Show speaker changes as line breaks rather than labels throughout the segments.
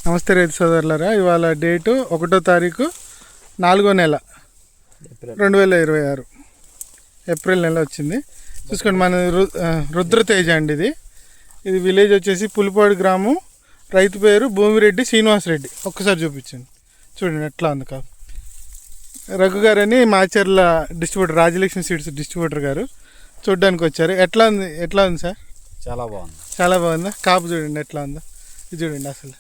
నమస్తే రైతు సోదరులారా, ఇవాళ డేటు 1వ తారీఖు 4వ నెల 2026 ఏప్రిల్ నెల వచ్చింది. చూసుకోండి, మన రుద్రతేజ అండి. ఇది విలేజ్ వచ్చేసి పులిపాడు గ్రామం. రైతు పేరు భూమిరెడ్డి శ్రీనివాసరెడ్డి. ఒక్కసారి చూపించండి, చూడండి ఎట్లా ఉంది కాపు. రఘు గారని Macherla distributor, Rajalakshmi seeds distributor గారు చూడడానికి వచ్చారు. ఎట్లా ఉంది సార్? చాలా బాగుందా? కాపు చూడండి ఎట్లా ఉందో. ఇది చూడండి, అసలు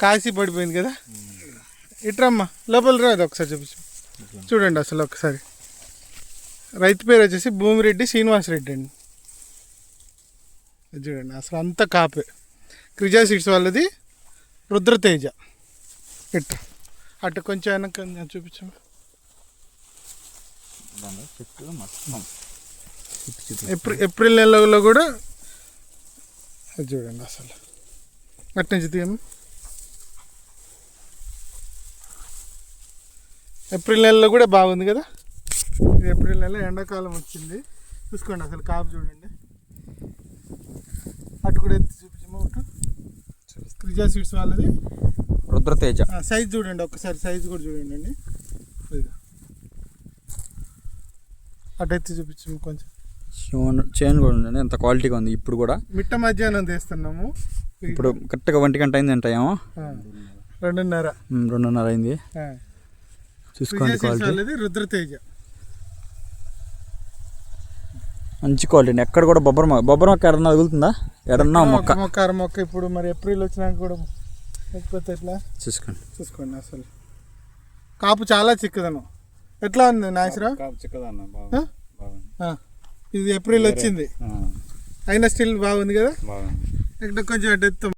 కాసి పడిపోయింది కదా. ఇట్రమ్మా, లోపల రాదు, ఒకసారి చూపించు. చూడండి అసలు ఒకసారి. రైతు పేరు వచ్చేసి భూమిరెడ్డి శ్రీనివాసరెడ్డి అండి. ఇది చూడండి, అసలు అంతా కాపే. క్రిజా సీడ్స్ వాళ్ళది రుద్రతేజ. ఇట్రా అటు కొంచెం వెనక చూపించమ్మా. ఏప్రిల్ నెలలో కూడా చూడండి అసలు అటు నుంచి తీయమ్మా. ఏప్రిల్ నెలలో కూడా బాగుంది కదా. ఇది ఏప్రిల్ నెల, ఎండాకాలం వచ్చింది. చూసుకోండి అసలు కాపు చూడండి. అటు కూడా ఎత్తి చూపించమ్మా. ఒకటి క్రిజా సీడ్స్ వాళ్ళది
రుద్రతేజ.
సైజ్ చూడండి ఒకసారి, సైజ్ కూడా చూడండి అండి. అటు ఎత్తి చూపించము కొంచెం.
చైన్ కూడా ఉండండి, ఎంత క్వాలిటీగా ఉంది. ఇప్పుడు కూడా
మిట్ట మధ్యాహ్నం తీస్తున్నాము.
ఇప్పుడు కరెక్ట్గా 1 గంట అయింది అంటాయేమో.
2:30
అయింది. చూసుకోండి క్వాలిటీ.
రుద్రతేజ
మంచి క్వాలిటీ. ఎక్కడ కూడా బొబ్బర మొక్క ఎడన్నా తగులుతుందా? ఎడన్నా
మొక్క ఇప్పుడు మరి ఏప్రిల్ వచ్చినాక కూడా లేకపోతే ఎట్లా? చూసుకోండి అసలు కాపు చాలా చిక్కదనం. ఎట్లా ఉంది నాగేశ్వరరావు? ఇది ఏప్రిల్ వచ్చింది అయినా స్టిల్ బాగుంది కదా. ఇక్కడ కొంచెం అటు ఎత్తు.